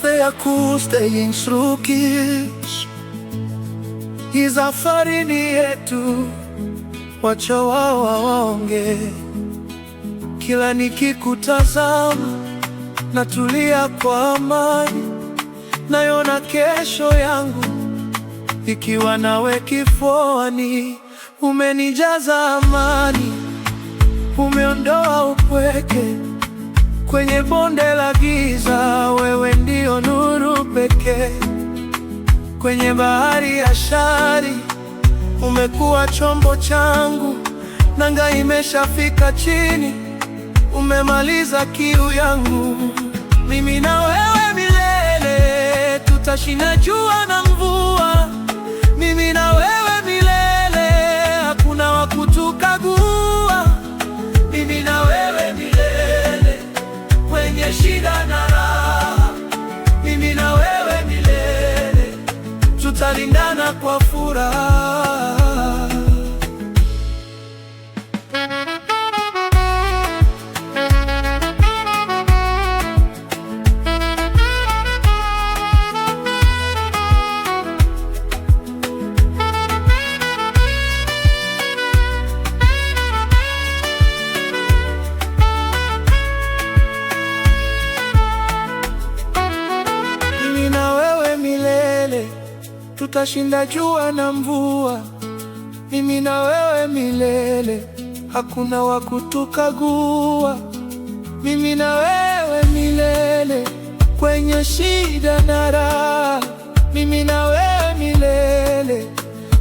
they are cool staying through kids. Hii safari ni yetu, wacha wao waonge. Kila nikikutazama natulia kwa amani, naiona kesho yangu ikiwa nawe kifuani. Umenijaza amani, umeondoa upweke kwenye bonde la giza. Wewe ndio nuru pekee kwenye bahari ya shari. Umekuwa chombo changu, nanga imeshafika chini. Umemaliza kiu yangu, mimi na wewe milele. Tutashinda jua na mvua, mimi na wewe milele. Hakuna wa kutukagua, mimi na wewe milele. Kwenye shida na raha, mimi na wewe milele. Tutalindana kwa furaha. Tutashinda jua na mvua, mimi na wewe milele. Hakuna wa kutukagua, mimi na wewe milele. Kwenye shida na raha, mimi na wewe milele.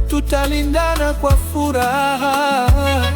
Tutalindana kwa furaha.